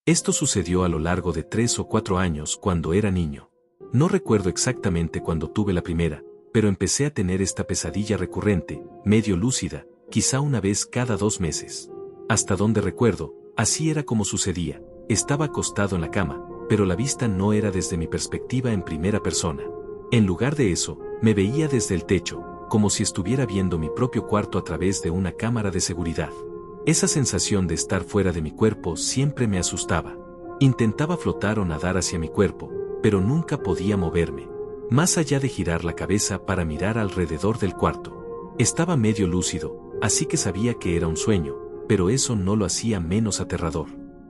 Esto sucedió a lo largo de 3 o 4 años cuando era niño. No recuerdo exactamente cuándo tuve la primera, pero empecé a tener esta pesadilla recurrente, medio lúcida, quizá una vez cada 2 meses. Hasta donde recuerdo, así era como sucedía. Estaba acostado en la cama, pero la vista no era desde mi perspectiva en primera persona. En lugar de eso, me veía desde el techo, como si estuviera viendo mi propio cuarto a través de una cámara de seguridad. Esa sensación de estar fuera de mi cuerpo siempre me asustaba. Intentaba flotar o nadar hacia mi cuerpo, pero nunca podía moverme, más allá de girar la cabeza para mirar alrededor del cuarto. Estaba medio lúcido, así que sabía que era un sueño, pero eso no lo hacía menos aterrador.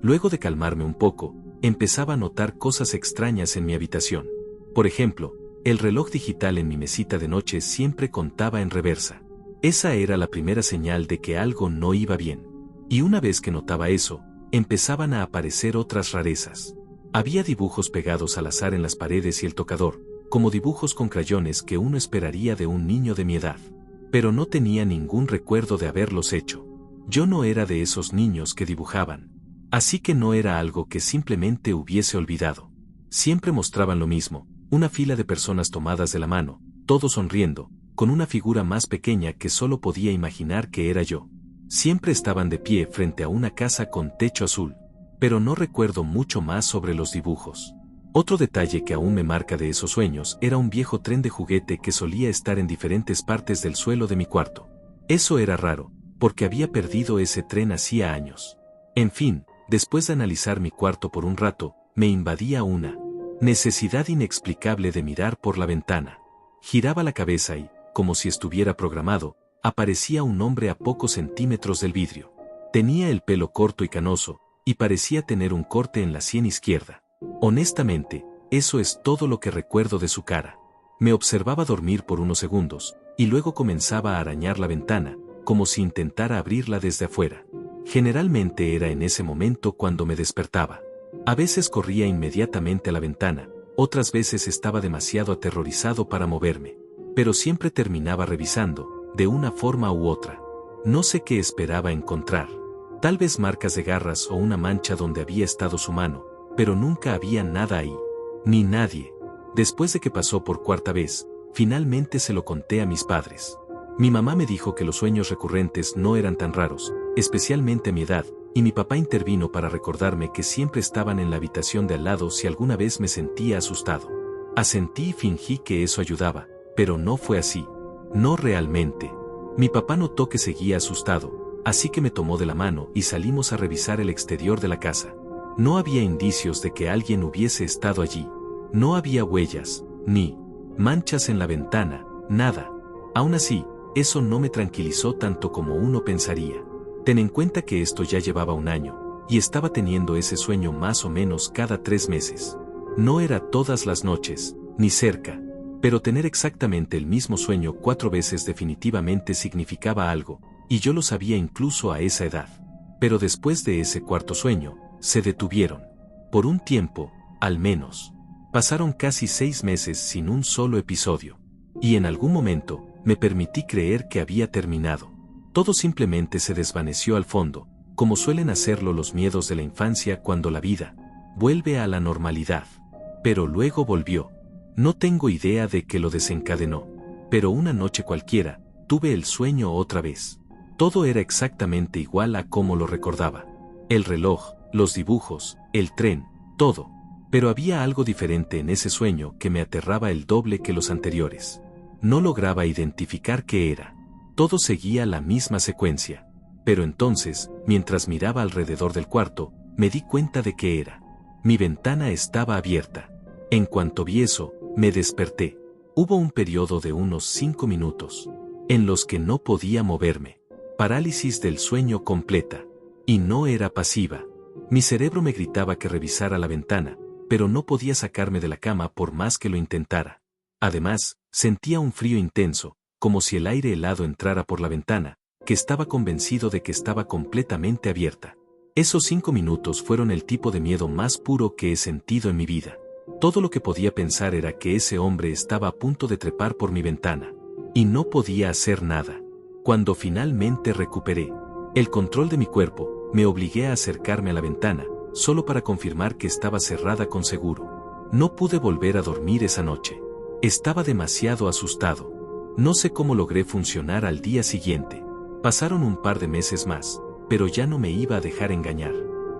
Luego de calmarme un poco, empezaba a notar cosas extrañas en mi habitación. Por ejemplo, el reloj digital en mi mesita de noche siempre contaba en reversa. Esa era la primera señal de que algo no iba bien. Y una vez que notaba eso, empezaban a aparecer otras rarezas. Había dibujos pegados al azar en las paredes y el tocador, como dibujos con crayones que uno esperaría de un niño de mi edad. Pero no tenía ningún recuerdo de haberlos hecho. Yo no era de esos niños que dibujaban. Así que no era algo que simplemente hubiese olvidado. Siempre mostraban lo mismo, una fila de personas tomadas de la mano, todos sonriendo, con una figura más pequeña que solo podía imaginar que era yo. Siempre estaban de pie frente a una casa con techo azul. Pero no recuerdo mucho más sobre los dibujos. Otro detalle que aún me marca de esos sueños era un viejo tren de juguete que solía estar en diferentes partes del suelo de mi cuarto. Eso era raro, porque había perdido ese tren hacía años. En fin, después de analizar mi cuarto por un rato, me invadía una necesidad inexplicable de mirar por la ventana. Giraba la cabeza y, como si estuviera programado, aparecía un hombre a pocos centímetros del vidrio. Tenía el pelo corto y canoso, y parecía tener un corte en la sien izquierda. Honestamente, eso es todo lo que recuerdo de su cara. Me observaba dormir por unos segundos, y luego comenzaba a arañar la ventana, como si intentara abrirla desde afuera. Generalmente era en ese momento cuando me despertaba. A veces corría inmediatamente a la ventana, otras veces estaba demasiado aterrorizado para moverme. Pero siempre terminaba revisando, de una forma u otra. No sé qué esperaba encontrar. Tal vez marcas de garras o una mancha donde había estado su mano, pero nunca había nada ahí. Ni nadie. Después de que pasó por 4ª vez, finalmente se lo conté a mis padres. Mi mamá me dijo que los sueños recurrentes no eran tan raros, especialmente a mi edad, y mi papá intervino para recordarme que siempre estaban en la habitación de al lado si alguna vez me sentía asustado. Asentí y fingí que eso ayudaba, pero no fue así. No realmente. Mi papá notó que seguía asustado, así que me tomó de la mano y salimos a revisar el exterior de la casa. No había indicios de que alguien hubiese estado allí. No había huellas, ni manchas en la ventana, nada. Aún así, eso no me tranquilizó tanto como uno pensaría. Ten en cuenta que esto ya llevaba un año, y estaba teniendo ese sueño más o menos cada 3 meses. No era todas las noches, ni cerca, pero tener exactamente el mismo sueño 4 veces definitivamente significaba algo, y yo lo sabía incluso a esa edad. Pero después de ese 4.º sueño, se detuvieron. Por un tiempo, al menos. Pasaron casi 6 meses sin un solo episodio. Y en algún momento, me permití creer que había terminado. Todo simplemente se desvaneció al fondo, como suelen hacerlo los miedos de la infancia cuando la vida vuelve a la normalidad. Pero luego volvió. No tengo idea de qué lo desencadenó. Pero una noche cualquiera, tuve el sueño otra vez. Todo era exactamente igual a como lo recordaba. El reloj, los dibujos, el tren, todo. Pero había algo diferente en ese sueño que me aterraba el doble que los anteriores. No lograba identificar qué era. Todo seguía la misma secuencia. Pero entonces, mientras miraba alrededor del cuarto, me di cuenta de qué era. Mi ventana estaba abierta. En cuanto vi eso, me desperté. Hubo un periodo de unos 5 minutos, en los que no podía moverme. Parálisis del sueño completa. Y no era pasiva. Mi cerebro me gritaba que revisara la ventana, pero no podía sacarme de la cama por más que lo intentara. Además, sentía un frío intenso, como si el aire helado entrara por la ventana, que estaba convencido de que estaba completamente abierta. Esos 5 minutos fueron el tipo de miedo más puro que he sentido en mi vida. Todo lo que podía pensar era que ese hombre estaba a punto de trepar por mi ventana. Y no podía hacer nada. Cuando finalmente recuperé el control de mi cuerpo, me obligué a acercarme a la ventana, solo para confirmar que estaba cerrada con seguro. No pude volver a dormir esa noche. Estaba demasiado asustado. No sé cómo logré funcionar al día siguiente. Pasaron un par de meses más, pero ya no me iba a dejar engañar.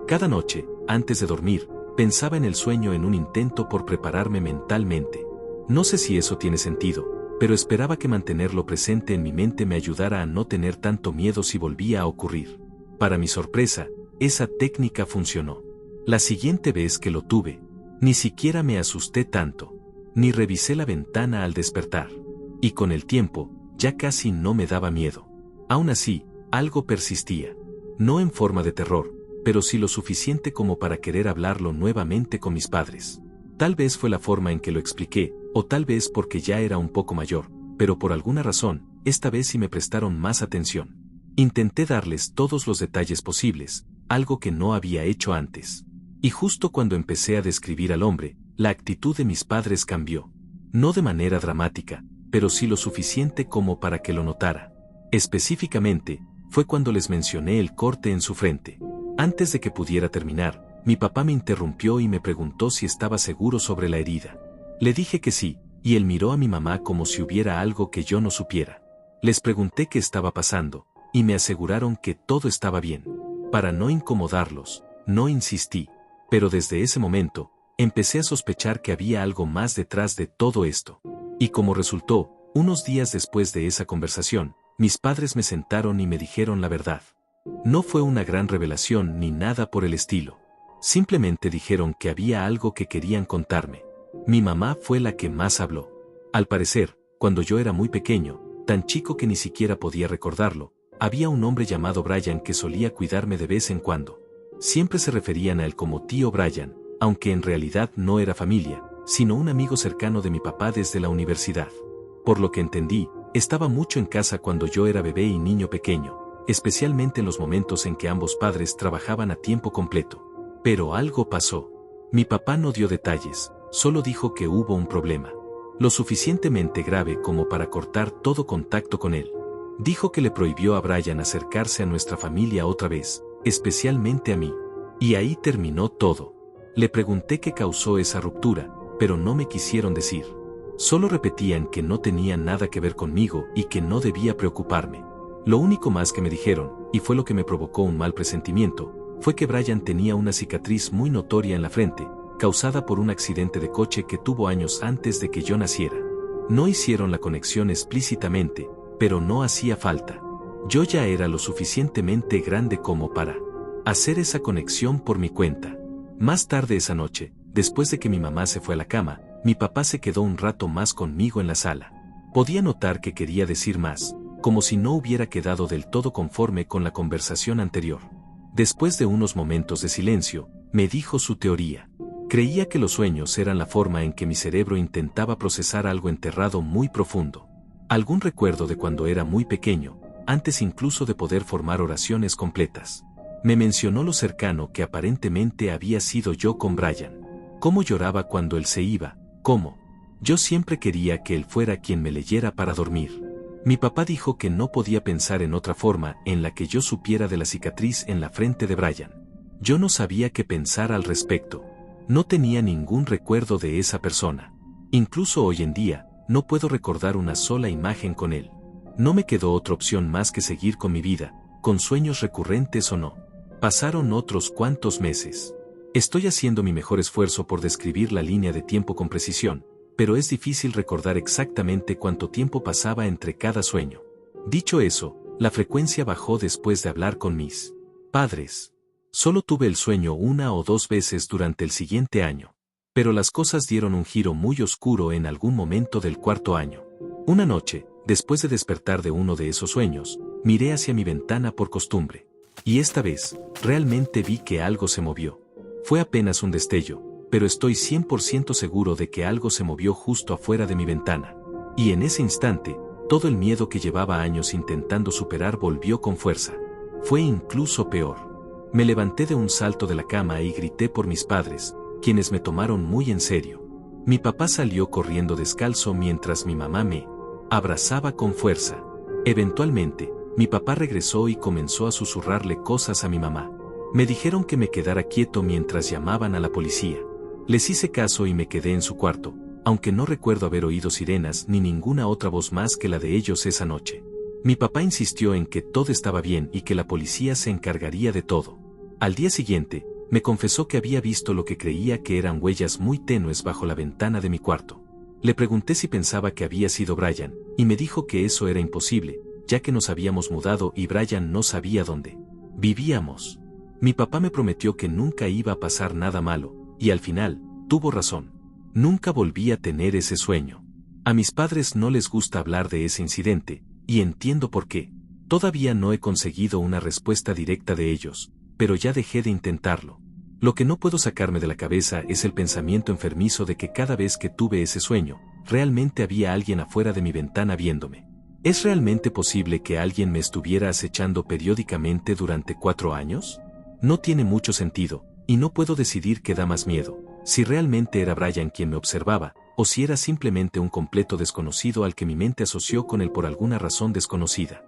Cada noche, antes de dormir, pensaba en el sueño en un intento por prepararme mentalmente. No sé si eso tiene sentido, pero esperaba que mantenerlo presente en mi mente me ayudara a no tener tanto miedo si volvía a ocurrir. Para mi sorpresa, esa técnica funcionó. La siguiente vez que lo tuve, ni siquiera me asusté tanto, ni revisé la ventana al despertar. Y con el tiempo, ya casi no me daba miedo. Aún así, algo persistía. No en forma de terror, pero sí lo suficiente como para querer hablarlo nuevamente con mis padres. Tal vez fue la forma en que lo expliqué, o tal vez porque ya era un poco mayor, pero por alguna razón, esta vez sí me prestaron más atención. Intenté darles todos los detalles posibles, algo que no había hecho antes. Y justo cuando empecé a describir al hombre, la actitud de mis padres cambió. No de manera dramática, pero sí lo suficiente como para que lo notara. Específicamente, fue cuando les mencioné el corte en su frente. Antes de que pudiera terminar, mi papá me interrumpió y me preguntó si estaba seguro sobre la herida. Le dije que sí, y él miró a mi mamá como si hubiera algo que yo no supiera. Les pregunté qué estaba pasando, y me aseguraron que todo estaba bien. Para no incomodarlos, no insistí, pero desde ese momento, empecé a sospechar que había algo más detrás de todo esto. Y como resultó, unos días después de esa conversación, mis padres me sentaron y me dijeron la verdad. No fue una gran revelación ni nada por el estilo. Simplemente dijeron que había algo que querían contarme. Mi mamá fue la que más habló. Al parecer, cuando yo era muy pequeño, tan chico que ni siquiera podía recordarlo, había un hombre llamado Brian que solía cuidarme de vez en cuando. Siempre se referían a él como tío Brian, aunque en realidad no era familia, sino un amigo cercano de mi papá desde la universidad. Por lo que entendí, estaba mucho en casa cuando yo era bebé y niño pequeño, especialmente en los momentos en que ambos padres trabajaban a tiempo completo. Pero algo pasó. Mi papá no dio detalles, solo dijo que hubo un problema. Lo suficientemente grave como para cortar todo contacto con él. Dijo que le prohibió a Brian acercarse a nuestra familia otra vez, especialmente a mí. Y ahí terminó todo. Le pregunté qué causó esa ruptura, pero no me quisieron decir. Solo repetían que no tenían nada que ver conmigo y que no debía preocuparme. Lo único más que me dijeron, y fue lo que me provocó un mal presentimiento, fue que Brian tenía una cicatriz muy notoria en la frente, causada por un accidente de coche que tuvo años antes de que yo naciera. No hicieron la conexión explícitamente, pero no hacía falta. Yo ya era lo suficientemente grande como para hacer esa conexión por mi cuenta. Más tarde esa noche, después de que mi mamá se fue a la cama, mi papá se quedó un rato más conmigo en la sala. Podía notar que quería decir más, como si no hubiera quedado del todo conforme con la conversación anterior. Después de unos momentos de silencio, me dijo su teoría. Creía que los sueños eran la forma en que mi cerebro intentaba procesar algo enterrado muy profundo. Algún recuerdo de cuando era muy pequeño, antes incluso de poder formar oraciones completas. Me mencionó lo cercano que aparentemente había sido yo con Brian. Cómo lloraba cuando él se iba, cómo. Yo siempre quería que él fuera quien me leyera para dormir. Mi papá dijo que no podía pensar en otra forma en la que yo supiera de la cicatriz en la frente de Brian. Yo no sabía qué pensar al respecto. No tenía ningún recuerdo de esa persona. Incluso hoy en día, no puedo recordar una sola imagen con él. No me quedó otra opción más que seguir con mi vida, con sueños recurrentes o no. Pasaron otros cuantos meses. Estoy haciendo mi mejor esfuerzo por describir la línea de tiempo con precisión, pero es difícil recordar exactamente cuánto tiempo pasaba entre cada sueño. Dicho eso, la frecuencia bajó después de hablar con mis padres. Solo tuve el sueño una o dos veces durante el siguiente año. Pero las cosas dieron un giro muy oscuro en algún momento del cuarto año. Una noche, después de despertar de uno de esos sueños, miré hacia mi ventana por costumbre. Y esta vez, realmente vi que algo se movió. Fue apenas un destello, pero estoy 100% seguro de que algo se movió justo afuera de mi ventana. Y en ese instante, todo el miedo que llevaba años intentando superar volvió con fuerza. Fue incluso peor. Me levanté de un salto de la cama y grité por mis padres, quienes me tomaron muy en serio. Mi papá salió corriendo descalzo mientras mi mamá me abrazaba con fuerza. Eventualmente, mi papá regresó y comenzó a susurrarle cosas a mi mamá. Me dijeron que me quedara quieto mientras llamaban a la policía. Les hice caso y me quedé en su cuarto, aunque no recuerdo haber oído sirenas ni ninguna otra voz más que la de ellos esa noche. Mi papá insistió en que todo estaba bien y que la policía se encargaría de todo. Al día siguiente, me confesó que había visto lo que creía que eran huellas muy tenues bajo la ventana de mi cuarto. Le pregunté si pensaba que había sido Brian, y me dijo que eso era imposible, ya que nos habíamos mudado y Brian no sabía dónde vivíamos. Mi papá me prometió que nunca iba a pasar nada malo, y al final, tuvo razón. Nunca volví a tener ese sueño. A mis padres no les gusta hablar de ese incidente, y entiendo por qué. Todavía no he conseguido una respuesta directa de ellos, pero ya dejé de intentarlo. Lo que no puedo sacarme de la cabeza es el pensamiento enfermizo de que cada vez que tuve ese sueño, realmente había alguien afuera de mi ventana viéndome. ¿Es realmente posible que alguien me estuviera acechando periódicamente durante 4 años? No tiene mucho sentido, y no puedo decidir qué da más miedo, si realmente era Brian quien me observaba, o si era simplemente un completo desconocido al que mi mente asoció con él por alguna razón desconocida.